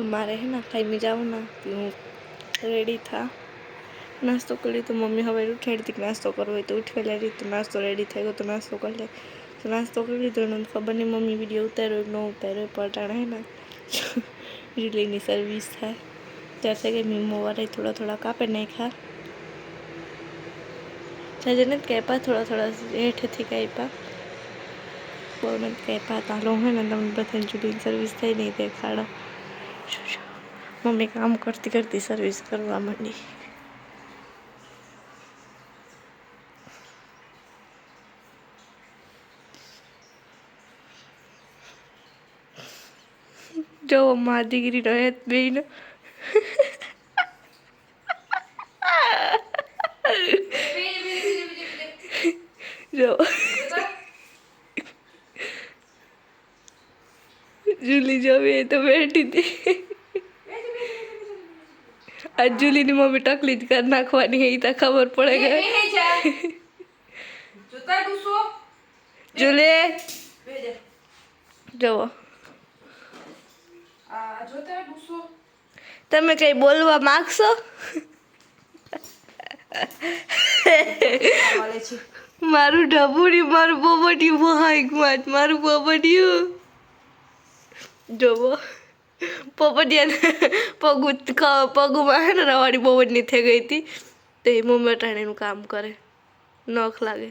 मारे है ना खाई में जाऊँ ना रेडी था नास्तो कर ली तो मम्मी हवे उठाड़ी थी नास्तो करो तो उठ ले रही तो नास्तो रेडी थे तो नास्तो कर ले तो नास्तो कर ली तो खबर नहीं मम्मी वीडियो उतारो न उतारो पटाड़ा है ना रिलेनी सर्विस था जैसे कि मीमो वाले थोड़ा थोड़ा कापे नहीं खा चाहे नहीं कहपा थोड़ा थोड़ा हेठ थी कहपा बहुत कहपा तालो है ना तम बता जुड़ी सर्विस थी नहीं देखाड़ो मम्मी काम करती करती सर्विस करवा मंडी जो माँ दीकरी रहे बेन जो जूली जो भी है तो बैठी थी आज जूली ने मम्मी टकलीट कर नाखवानी है तो खबर पड़ेगा जूली जो તમે કઈ બોલવા માંગશો મારું ઢબુડી મારું પોપટિયું ભાઈ ગુઆત મારું પોપટિયું જોવો પોપટિયા પગુમાં હે ને રવાડી પોપટની થઈ ગઈ હતી તો એ મમ્મી અટાણીનું કામ કરે નખ લાગે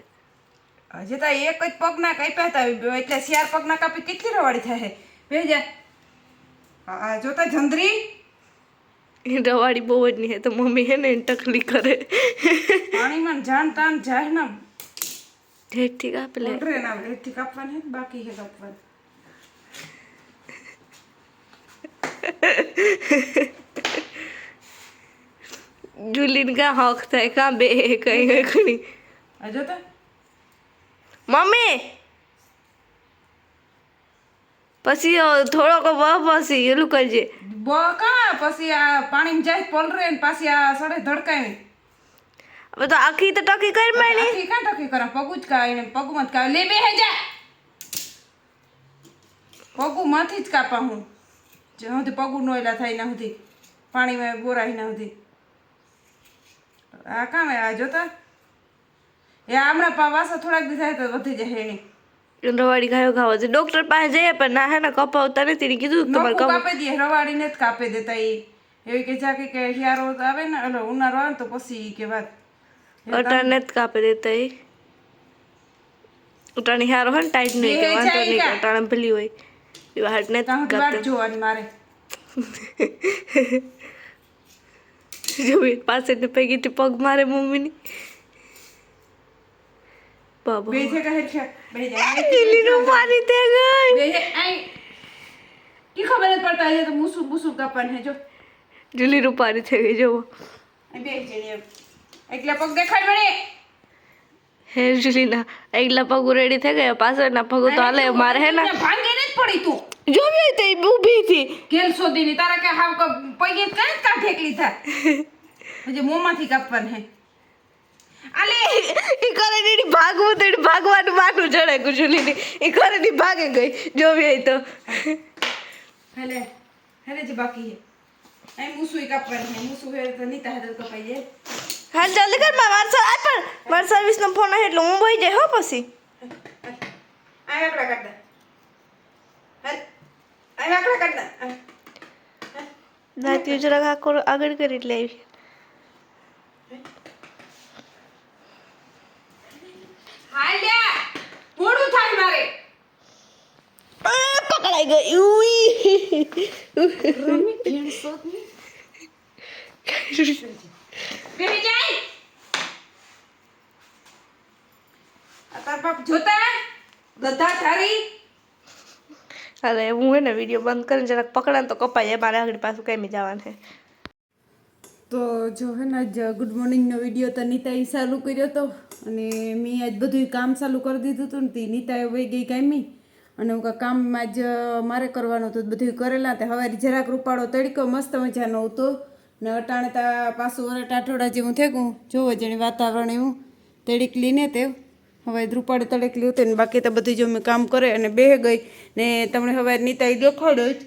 હજી તો એક જ પગના કાપ્યા હતા એટલે 4 પગના કાપી કેટલી રવાડી થાય ભેજા આ જોતા જંદરી रवाड़ी बहुत नहीं है तो मम्मी है ना टकली करे पानी में जान तान जाए ना ठीक ठीक आप ले ऑर्डर है ना ठीक आपवन है बाकी है आपवन जुलिन का हक था का बे कहीं कहीं अजो तो मम्मी પછી થોડોક પછી એલું કરજે બકા પછી આ પાણીમાં જાય પલરે ને પાછી આ સડે ધડકાય હવે તો આખી તો ટકી કરી મેલી આખી કા ટકી કરા પગું જ કાય ને પગું મત કાય લે બે હે જા પગું માંથી જ કાપા હું જે હું પગું નોયલા થાય ના સુધી પાણીમાં બોરાઈ ના સુધી આ કામ આ જોતા એ આમણા પાવાસા થોડાક દી થાય તો વધી જાય એની રવાડી ગાયો ખાવા છે ડોક્ટર પાસે જઈએ પણ ના હે ને કપાવતા નથી ને કીધું તમારે કાપી દે રવાડી ને જ કાપી દેતા એ એવી કે જાકે કે હિયારો આવે ને એટલે ઉનાળો આવે ને તો પછી કે વાત અટાણે જ કાપી દેતા એ અટાણે હિયારો હોય ને ટાઈટ નહીં કે વાંધો નહીં અટાણે ભલી હોય એવા હાટ ને કાપતા જોવાની મારે જો પાસે ને પૈકી પગ મારે મમ્મીની बाबा बेचे का है क्या बेचे दिल्ली नो पानी दे गई बेचे आई की खबर है पड़ता है तो मुसु मुसु का पन है जो दिल्ली नो पानी थे गई जो बेचे ने एकला पग देखाड़ बड़े है दिल्ली ना एकला पग रेडी थे गया पास ना पग तो आले मारे है ना भांगे नहीं पड़ी तू जो भी थी ऊभी थी केल सोदी नहीं तारा के हाव को पगे का ढेकली था मुझे मुंह माथी का पन है अले ई करे नी भागવું તો ભાગવાનું માનું ચડે ગુજુલી ई करे नी भागे गई जो भी है तो हेले हेले जी बाकी है आई मुसु का पर है मुसु है तो नहीं ताहे तो पाइए हां जल्दी कर मार सर्विस નો ફોન એટલે હું બોઈ જાય હો પછી आई आकड़ा कर दे हल आई आकड़ा कर दे નાતી જરા આગળ કરી લે हाल्या मोडू थाय मारे पकड़ाई गई उई रमी घेण सोत में बेबी जाई आता बाप जोता गधा थारी अरे હું હે ને વિડિયો બંધ કરીને જરાક પકડાને તો કપાય મારે આગળ પાછું કેમ જવાનું છે તો જો હે ને આજ ગુડ મોર્નિંગનો વિડીયો તો નીતાએ ચાલુ કર્યો હતો અને મેં આજ બધું કામ ચાલુ કરી દીધું હતું ને તે નીતાએ વહી ગઈ કામી અને હું કામ આજ મારે કરવાનું હતું બધું કરેલા તે હવે જરાક રૂપાળો તડકો મસ્ત મજાનો હતો ને અટાણે તા પાછું વરટ આઠોડા જેવું થયું જોવો જેની વાતાવરણ એવું તડકલી ને તે હવે રૂપાળે તડકલી હતું ને બાકી તો બધું જો મેં કામ કરે અને બેહી ગઈ ને તમને હવે નીતાએ દેખાડ્યો જ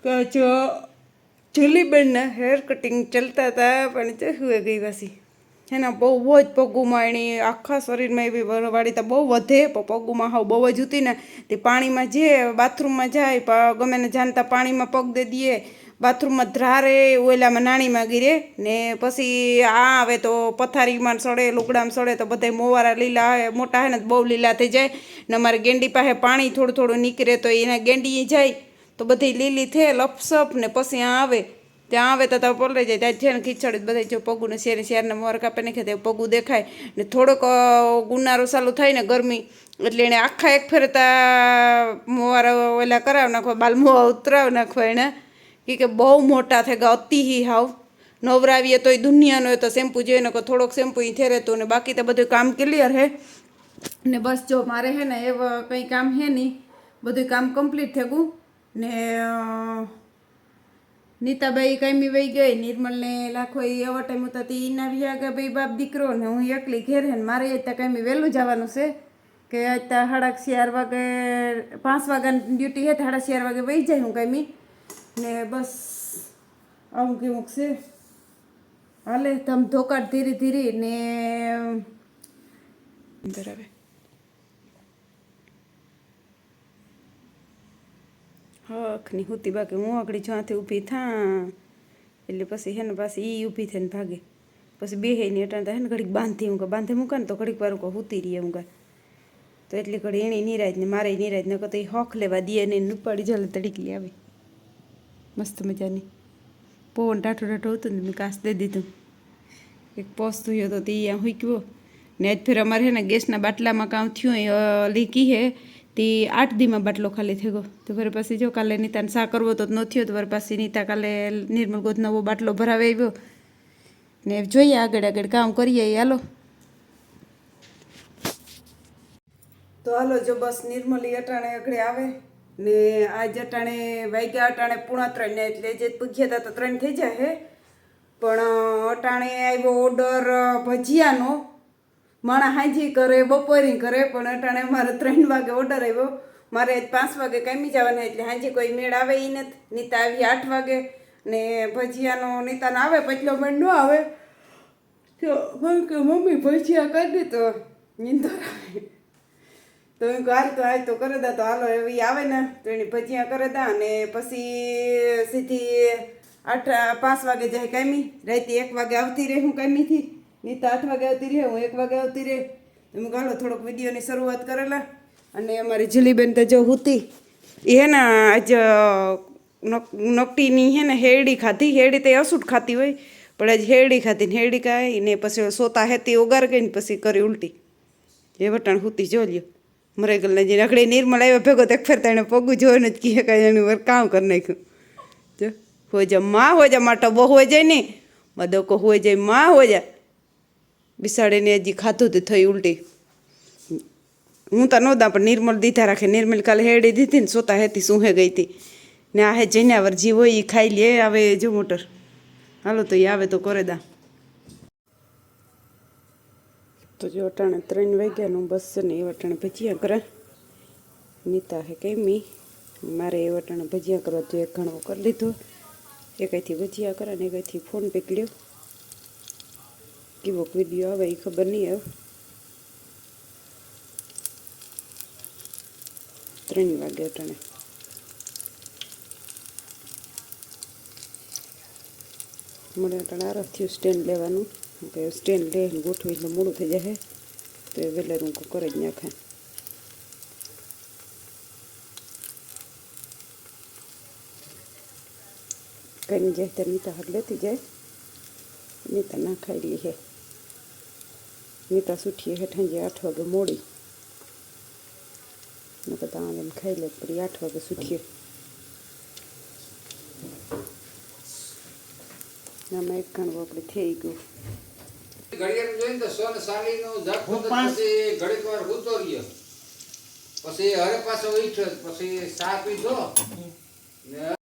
કે જો જુલીબેનના હેર કટિંગ ચાલતા હતા પણ જો હુએ ગઈ પાછી એના બહુ જ પગુમાં એની આખા શરીરમાં એવી વાળી તો બહુ વધે પણ પગુમાં હાવ બહુ જ હતી ને તે પાણીમાં જે બાથરૂમમાં જાય ગમે ને જાણતા પાણીમાં પગ દે દઈએ બાથરૂમમાં ધ્રારે ઓલામાં નાણીમાં ગીરે ને પછી આ આવે તો પથારીમાં સડે લુગડામાં સડે તો બધા મોવારા લીલા મોટા હે ને બહુ લીલા થઈ જાય ને અમારે ગેંડી પાસે પાણી થોડું થોડું નીકળે તો એના ગેંડી જાય તો બધી લીલી થે લપસપ ને પછી આવે ત્યાં આવે તો પલળી જાય ત્યાં છે ને ખીચડી બધા જો પગુને શેરના મોર કાપે નાખે તો પગું દેખાય ને થોડોક ગુનારો ચાલુ થાય ને ગરમી એટલે એને આખા એક ફેરતા મોર ઓલા કરાવી નાખવા બાલમોવા ઉતરાવી નાખવા એને કે બહુ મોટા થઈ ગયા અતિ હાવ નવરાવીએ તોય દુનિયાનો હોય તો શેમ્પુ જોઈને થોડોક શેમ્પુ થે રહેતું ને બાકી તો બધું કામ ક્લિયર હે ને બસ જો મારે હે ને એવું કંઈ કામ હે નહીં બધું કામ કમ્પ્લીટ થઈ ગયું ને નીતાબાઈ કાયમી વહી ગઈ નિર્મલને લાખો એવા ટાઈમ હતા તે એના વ્યા ગયા ભાઈ બાપ દીકરો ને હું એકલી ઘેર હે ને મારે ત્યાં કાયમી વહેલું જવાનું છે કે અત્યારે 4:30 વાગે 5 વાગ્યાની ડ્યુટી હે 4:30 વાગે વહી જાય હું કાયમી ને બસ આવું કેવું છે હાલે તમ ધોકાટ ધીરે ધીરે ને બરાબર હખની હુતી બાકી હું આગળ જ્યાંથી ઊભી થા એટલે પછી હે ને પાછી એ ઊભી થઈને ભાગે પછી બે હે ને અટાણ હે ને ઘડીક બાંધી હું બાંધે મૂકા ને તો ઘડીક વાર હુતી રહીએ હું તો એટલી ઘડી એની નિરાજ ને મારે નિરાજ ને તો એ હોખ લેવા દે ને ઉપાડી ચાલે તડીકલી આવી મસ્ત મજાની પવન ટાઠું ટાઠું હતું ને મેં કાસ દઈ દીધું એક પોસ થયો હતો તે અહીંયા હુંક્યો ને આજ ફેર અમારે હે ને ગેસના બાટલામાં કામ થયું લીકી હે તે 8 દીમાં બાટલો ખાલી થઈ ગયો તો ફરી પાછી જો કાલે નીતાને સા કરવો તો ન થયો તો ફરી પાછી નીતા કાલે નિર્મલ ગોત નવો બાટલો ભરાવે આવ્યો ને જોઈએ આગળ આગળ કામ કરીએ હાલો તો હાલો જો બસ નિર્મલી અટાણે આગળ આવે ને આજ અટાણે વાગ્યા અટાણે 2:30 ને એટલે જે પૂછ્યા હતા તો 3 થઈ જાય હે પણ અટાણે આવ્યો ઓર્ડર ભજીયાનો માણા હાંજી કરે બપોરી કરે પણ અટાણે મારે 3 વાગે ઓર્ડર આવ્યો મારે 5 વાગે કામી જવાના એટલે હાંજી કોઈ મેળ આવે એ નથી નીતા આવી 8 વાગે ને ભજીયાનો નીતાને આવે પછલો મેળ ન આવે તો કે મમ્મી ભજીયા કરી દે તો નીંદર આવે તો એમ હાલ તો આજ તો કરે દા તો હાલો એવી આવે ને તો એની ભજીયા કરે દા અને પછી સીધી 5 વાગે જાય કામી રાતે 1 વાગે આવતી રહે હું કામીથી નીતા 8 વાગે આવતી રહે હું 1 વાગે આવતી રહે એમ ગાલો થોડોક વિડીયોની શરૂઆત કરેલા અને અમારી જુલીબેન તો જો હુતી એ હે ને આજ નકટીની હે ને હેરડી ખાધી હેરડી તો અસૂટ ખાતી હોય પણ આજ હેરડી ખાધી ને હેરડી ખાઈ ને પછી સોતા હેતી ઓગાર ગઈ ને પછી કરી ઉલટી એ વટાણ હુતી જો લ્યો મરે ગલ ને રખડી નિર્મલ આવ્યો ભેગો તો ફેરતા એને પગું જોઈને જ કહે કાંઈ એનું વાર કામ કરી નાખ્યું જો હોય જા માં હોય જા માટો બહુ હોય જાય ને મદકો હોય જાય માં હોય જા બિસાડીને હજી ખાધું તો થઈ ઉલટી હું તો નહોતા પણ નિર્મલ દીધા રાખે નિર્મલ કાલે હેડી દીધી ને સોતા હેતી સૂહે ગઈ હતી ને આ હે જેનાવર જી હોય એ ખાઈ લે આવે જો મોટર હાલો તો એ આવે તો કરે દા તો જો અટાણે 3 વાગ્યાનું બસ છે ને એ અટાણે ભજીયા કરે નીતા હે કેમી મારે એ અટાણે ભજીયા કરવા તો એક ઘણો કરી લીધો એકઈથી ભજીયા કરે ને એકઈથી ફોન પકડ્યો કેવો વિડીયો આવે એ ખબર નહીં આવે 3 વાગે અટાણે મને અટાણે આરસ થયું સ્ટેન્ડ લેવાનું કે સ્ટેન્ડ લઈને ગોઠવી એટલે મોડું થઈ જાય તો એ વહેલા હું કરે જ નાખે કઈ જાય ત્યારે નીતા હાથ લેતી જાય નીતા ના ખાઈ લે હે નીતા સૂઠીએ હેઠા જે 8 વાગે મોડી ને તો આવીને ખાઈ લે પછી 8 વાગે સૂઠીએ આમાં એક ઘણું આપણે થઈ ગયું ઘડિયાળ જોઈને તો સોને સાલીનો ઝાપકો પછી ઘડીક વાર ઉતો રહ્યો પછી હરે પાછો ઉઠ્યો પછી સા પીધો ને